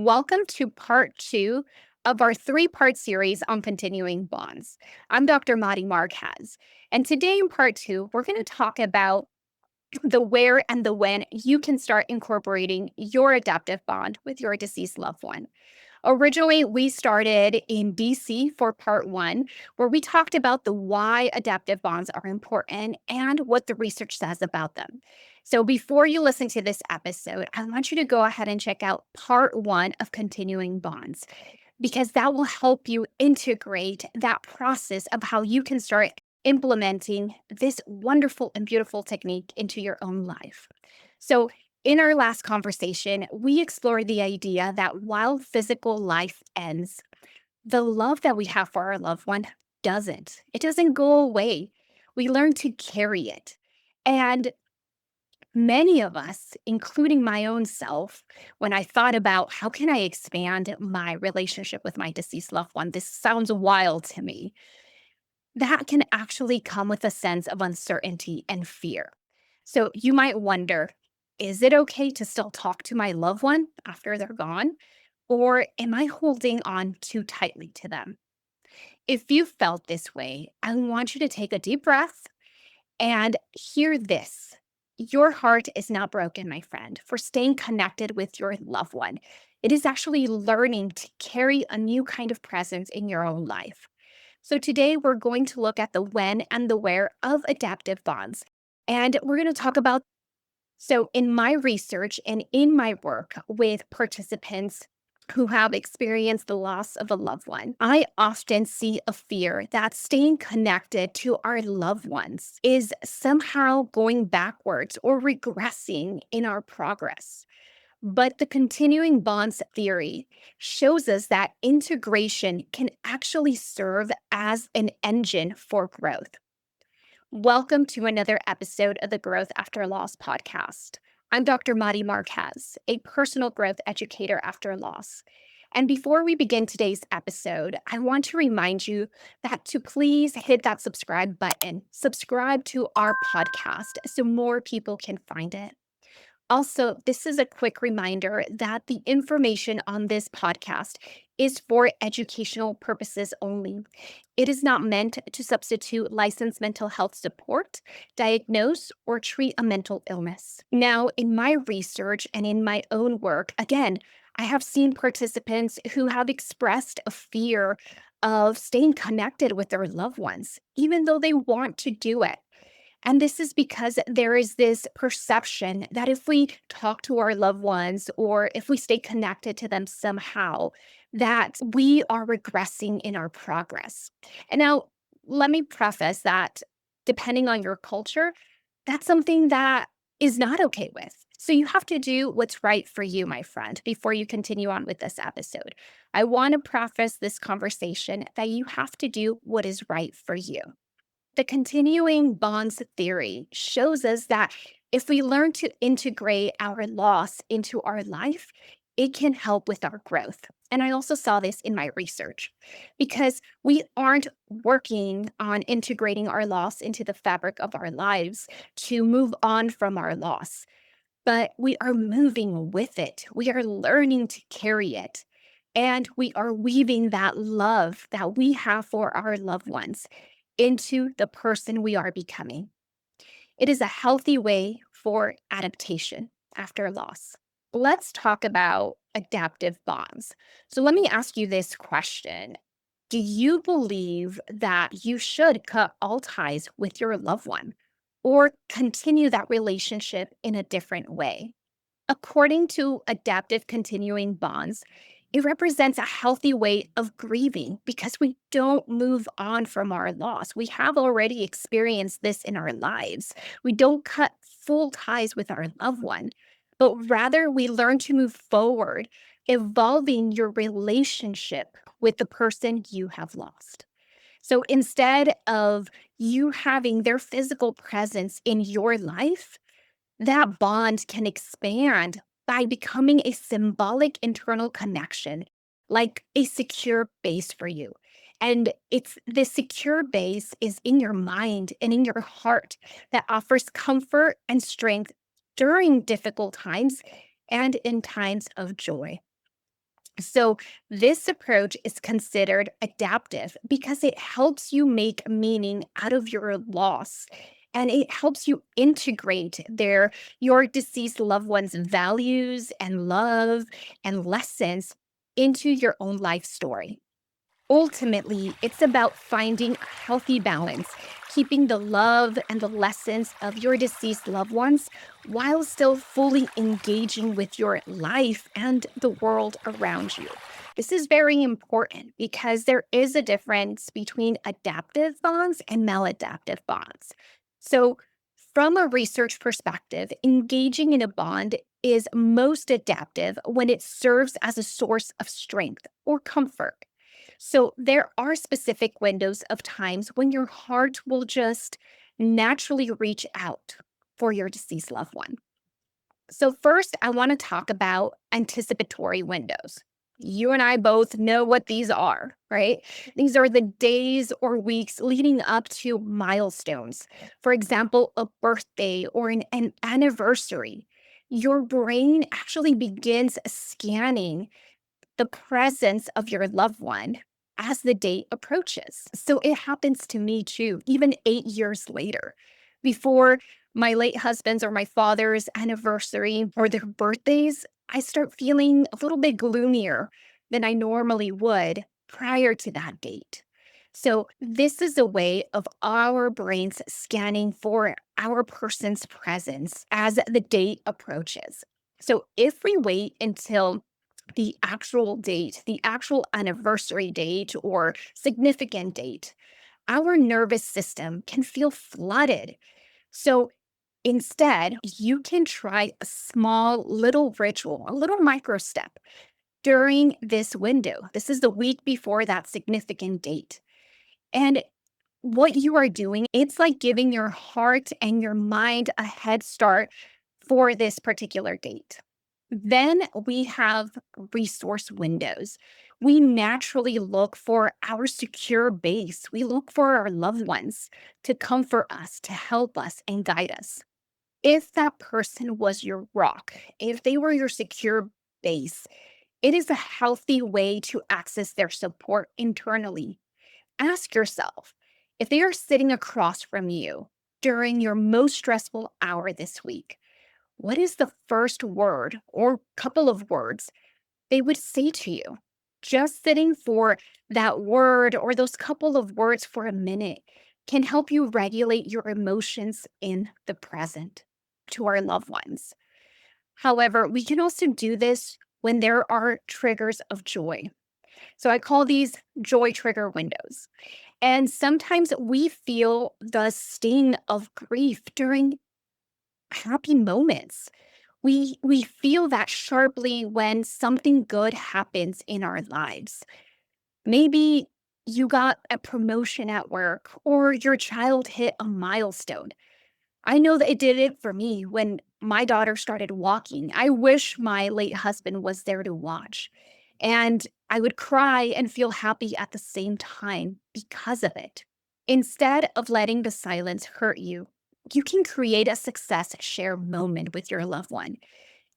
Welcome to part two of our three-part series on continuing bonds. I'm Dr. Madi Marquez, and today in part two, we're going to talk about the where and the when you can start incorporating your adaptive bond with your deceased loved one. Originally, we started in DC for part one, where we talked about the why adaptive bonds are important and what the research says about them. So, before you listen to this episode, I want you to go ahead and check out part one of continuing bonds, because that will help you integrate that process of how you can start implementing this wonderful and beautiful technique into your own life. So, in our last conversation, we explored the idea that while physical life ends, the love that we have for our loved one doesn't. It doesn't go away. We learn to carry it. And many of us, including my own self, when I thought about how can I expand my relationship with my deceased loved one, this sounds wild to me. That can actually come with a sense of uncertainty and fear. So you might wonder, is it okay to still talk to my loved one after they're gone? Or am I holding on too tightly to them? If you felt this way, I want you to take a deep breath and hear this. Your heart is not broken, my friend, for staying connected with your loved one. It is actually learning to carry a new kind of presence in your own life. So, today we're going to look at the when and the where of adaptive bonds. And we're going to talk about in my research and in my work with participants who have experienced the loss of a loved one, I often see a fear that staying connected to our loved ones is somehow going backwards or regressing in our progress. But the continuing bonds theory shows us that integration can actually serve as an engine for growth. Welcome to another episode of the Growth After Loss podcast. I'm Dr. Madi Marquez, a personal growth educator after loss. And before we begin today's episode, I want to remind you that to please hit that subscribe button, subscribe to our podcast so more people can find it. Also, this is a quick reminder that the information on this podcast is for educational purposes only. It is not meant to substitute licensed mental health support, diagnose, or treat a mental illness. Now, in my research and in my own work, again, I have seen participants who have expressed a fear of staying connected with their loved ones, even though they want to do it. And this is because there is this perception that if we talk to our loved ones or if we stay connected to them somehow, that we are regressing in our progress. And now, let me preface that depending on your culture, that's something that is not okay with. So you have to do what's right for you, my friend, before you continue on with this episode. I want to preface this conversation that you have to do what is right for you. The continuing bonds theory shows us that if we learn to integrate our loss into our life, it can help with our growth. And I also saw this in my research because we aren't working on integrating our loss into the fabric of our lives to move on from our loss, but we are moving with it. We are learning to carry it. And we are weaving that love that we have for our loved ones into the person we are becoming. It is a healthy way for adaptation after loss. Let's talk about adaptive bonds. So, let me ask you this question. Do you believe that you should cut all ties with your loved one or continue that relationship in a different way? According to adaptive continuing bonds, it represents a healthy way of grieving because we don't move on from our loss. We have already experienced this in our lives. We don't cut full ties with our loved one, but rather we learn to move forward, evolving your relationship with the person you have lost. So instead of you having their physical presence in your life, that bond can expand by becoming a symbolic internal connection, like a secure base for you. And it's the secure base is in your mind and in your heart that offers comfort and strength during difficult times and in times of joy. So, this approach is considered adaptive because it helps you make meaning out of your loss, and it helps you integrate your deceased loved one's values and love and lessons into your own life story. Ultimately, it's about finding a healthy balance, keeping the love and the lessons of your deceased loved ones while still fully engaging with your life and the world around you. This is very important because there is a difference between adaptive bonds and maladaptive bonds. So, from a research perspective, engaging in a bond is most adaptive when it serves as a source of strength or comfort. So there are specific windows of times when your heart will just naturally reach out for your deceased loved one. So, first, I want to talk about anticipatory windows. You and I both know what these are, right? These are the days or weeks leading up to milestones. For example, a birthday or an anniversary. Your brain actually begins scanning the presence of your loved one as the date approaches. So it happens to me too, even 8 years later. Before my late husband's or my father's anniversary or their birthdays, I start feeling a little bit gloomier than I normally would prior to that date. So, this is a way of our brains scanning for our person's presence as the date approaches. So, if we wait until the actual date, the actual anniversary date or significant date, our nervous system can feel flooded. So instead, you can try a small little ritual, a little micro step during this window. This is the week before that significant date. And what you are doing, it's like giving your heart and your mind a head start for this particular date. Then we have resource windows. We naturally look for our secure base. We look for our loved ones to comfort us, to help us, and guide us. If that person was your rock, if they were your secure base, it is a healthy way to access their support internally. Ask yourself if they are sitting across from you during your most stressful hour this week, what is the first word or couple of words they would say to you? Just sitting for that word or those couple of words for a minute can help you regulate your emotions in the present to our loved ones. However, we can also do this when there are triggers of joy. So I call these joy trigger windows. And sometimes we feel the sting of grief during happy moments. We feel that sharply when something good happens in our lives. Maybe you got a promotion at work or your child hit a milestone. I know that it did it for me when my daughter started walking. I wish my late husband was there to watch. And I would cry and feel happy at the same time because of it. Instead of letting the silence hurt you, you can create a success share moment with your loved one.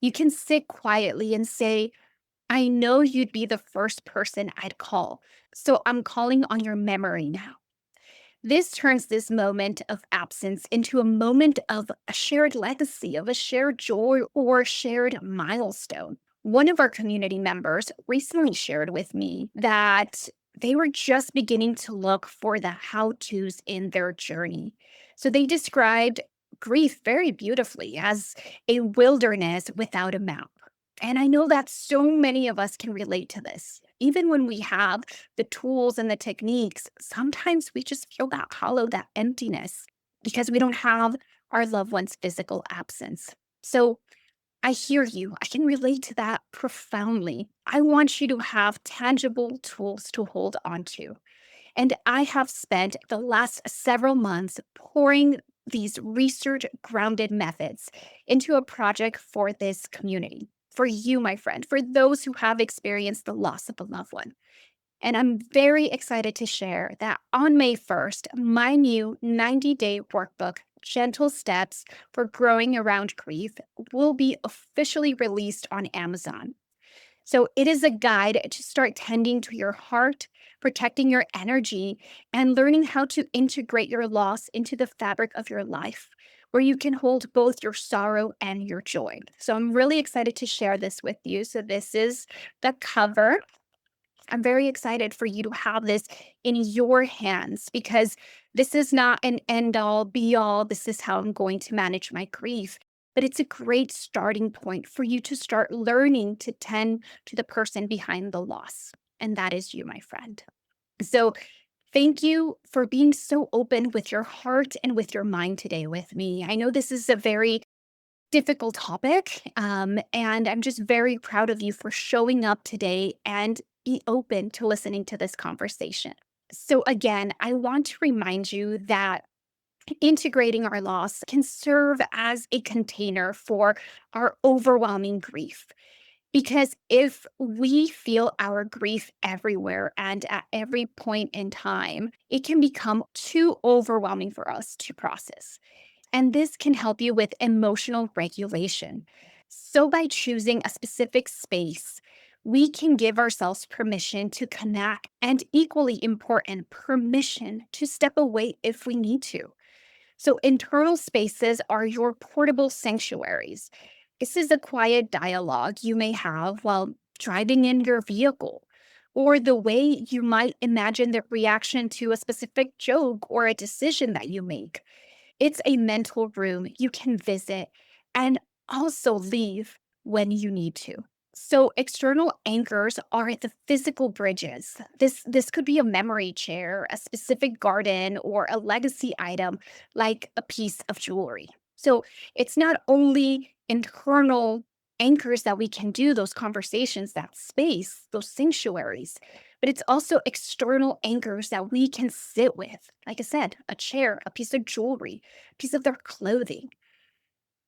You can sit quietly and say, I know you'd be the first person I'd call. So I'm calling on your memory now. This turns this moment of absence into a moment of a shared legacy, of a shared joy or shared milestone. One of our community members recently shared with me that they were just beginning to look for the how to's in their journey. So they described grief very beautifully as a wilderness without a map. And I know that so many of us can relate to this. Even when we have the tools and the techniques, sometimes we just feel that hollow, that emptiness because we don't have our loved one's physical absence. So I hear you. I can relate to that profoundly. I want you to have tangible tools to hold on to. And I have spent the last several months pouring these research grounded methods into a project for this community, for you, my friend, for those who have experienced the loss of a loved one. And I'm very excited to share that on May 1st, my new 90-day workbook, Gentle Steps for Growing Around Grief, will be officially released on Amazon. So it is a guide to start tending to your heart, protecting your energy, and learning how to integrate your loss into the fabric of your life, where you can hold both your sorrow and your joy. So I'm really excited to share this with you. So this is the cover. I'm very excited for you to have this in your hands because this is not an end all be all. This is how I'm going to manage my grief. But it's a great starting point for you to start learning to tend to the person behind the loss. And that is you, my friend. So, thank you for being so open with your heart and with your mind today with me. I know this is a very difficult topic. And I'm just very proud of you for showing up today and be open to listening to this conversation. So, again, I want to remind you that integrating our loss can serve as a container for our overwhelming grief. Because if we feel our grief everywhere and at every point in time, it can become too overwhelming for us to process. And this can help you with emotional regulation. So, by choosing a specific space, we can give ourselves permission to connect and, equally important, permission to step away if we need to. So, internal spaces are your portable sanctuaries. This is a quiet dialogue you may have while driving in your vehicle, or the way you might imagine the reaction to a specific joke or a decision that you make. It's a mental room you can visit and also leave when you need to. So external anchors are the physical bridges. This could be a memory chair, a specific garden, or a legacy item like a piece of jewelry. So it's not only internal anchors that we can do those conversations, that space, those sanctuaries, but it's also external anchors that we can sit with. Like I said, a chair, a piece of jewelry, a piece of their clothing.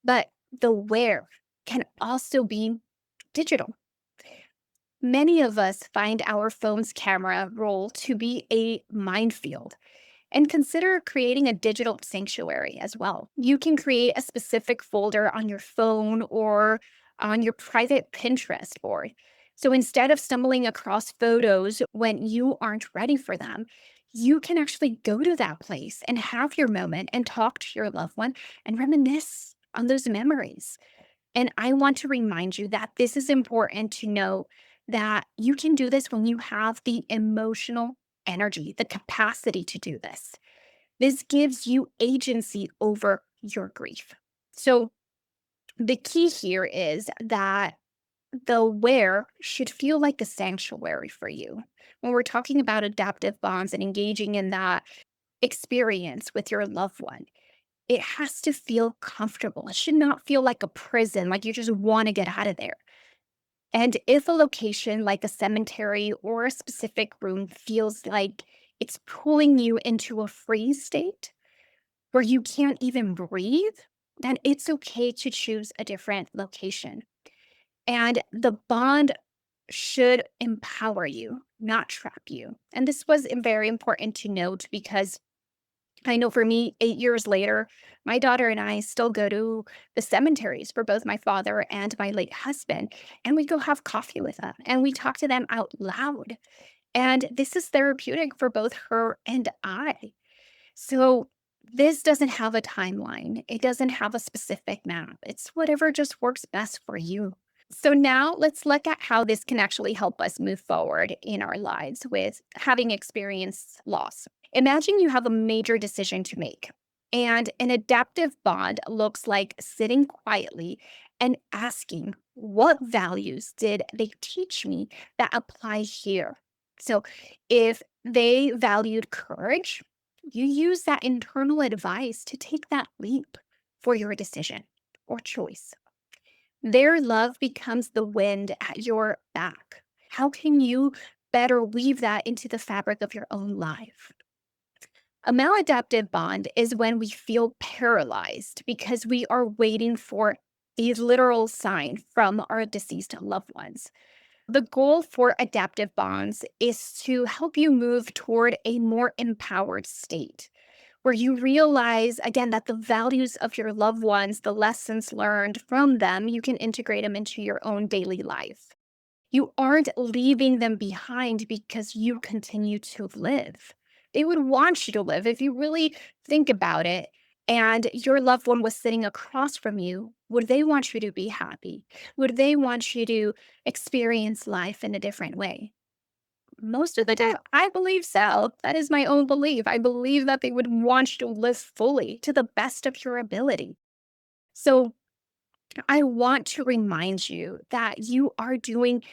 But the where can also be digital. Many of us find our phone's camera roll to be a minefield and consider creating a digital sanctuary as well. You can create a specific folder on your phone or on your private Pinterest board. So instead of stumbling across photos when you aren't ready for them, you can actually go to that place and have your moment and talk to your loved one and reminisce on those memories. And I want to remind you that this is important to know that you can do this when you have the emotional energy, the capacity to do this. This gives you agency over your grief. So, the key here is that the where should feel like a sanctuary for you. When we're talking about adaptive bonds and engaging in that experience with your loved one, it has to feel comfortable. It should not feel like a prison, like you just want to get out of there. And if a location like a cemetery or a specific room feels like it's pulling you into a freeze state where you can't even breathe, then it's okay to choose a different location. And the bond should empower you, not trap you. And this was very important to note because I know for me, 8 years later, my daughter and I still go to the cemeteries for both my father and my late husband, and we go have coffee with them and we talk to them out loud. And this is therapeutic for both her and I. So this doesn't have a timeline, it doesn't have a specific map. It's whatever just works best for you. So now let's look at how this can actually help us move forward in our lives with having experienced loss. Imagine you have a major decision to make, and an adaptive bond looks like sitting quietly and asking, what values did they teach me that apply here? So, if they valued courage, you use that internal advice to take that leap for your decision or choice. Their love becomes the wind at your back. How can you better weave that into the fabric of your own life? A maladaptive bond is when we feel paralyzed because we are waiting for a literal sign from our deceased loved ones. The goal for adaptive bonds is to help you move toward a more empowered state where you realize again that the values of your loved ones, the lessons learned from them, you can integrate them into your own daily life. You aren't leaving them behind because you continue to live. They would want you to live if you really think about it. And your loved one was sitting across from you. Would they want you to be happy? Would they want you to experience life in a different way? Most of the time, I believe so. That is my own belief. I believe that they would want you to live fully to the best of your ability. So I want to remind you that you are doing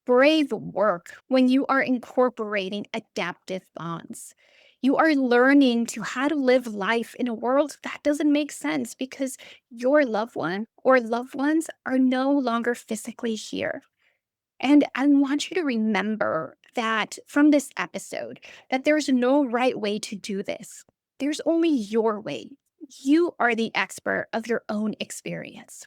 brave work when you are incorporating adaptive bonds. You are learning to how to live life in a world that doesn't make sense because your loved one or loved ones are no longer physically here. And I want you to remember that from this episode that there's no right way to do this. There's only your way. You are the expert of your own experience.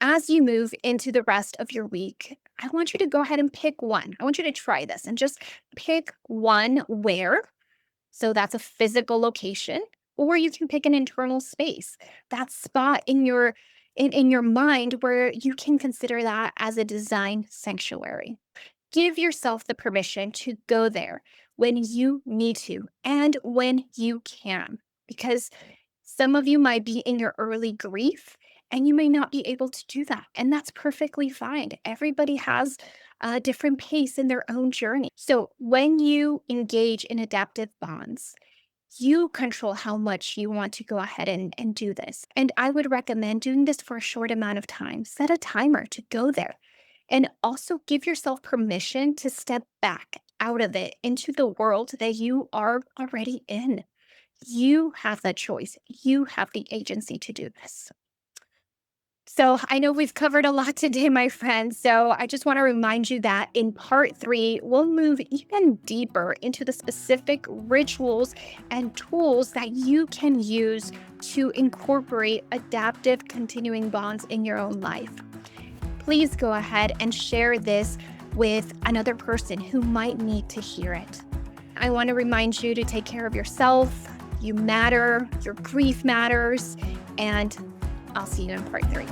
As you move into the rest of your week, I want you to go ahead and pick one. I want you to try this and just pick one where. So that's a physical location, or you can pick an internal space. That spot in your mind where you can consider that as a design sanctuary. Give yourself the permission to go there when you need to and when you can, because some of you might be in your early grief and you may not be able to do that. And that's perfectly fine. Everybody has a different pace in their own journey. So when you engage in adaptive bonds, you control how much you want to go ahead and do this. And I would recommend doing this for a short amount of time. Set a timer to go there. And also give yourself permission to step back out of it into the world that you are already in. You have the choice. You have the agency to do this. So I know we've covered a lot today, my friends. So I just want to remind you that in part three, we'll move even deeper into the specific rituals and tools that you can use to incorporate adaptive continuing bonds in your own life. Please go ahead and share this with another person who might need to hear it. I want to remind you to take care of yourself. You matter, your grief matters, and I'll see you in part three.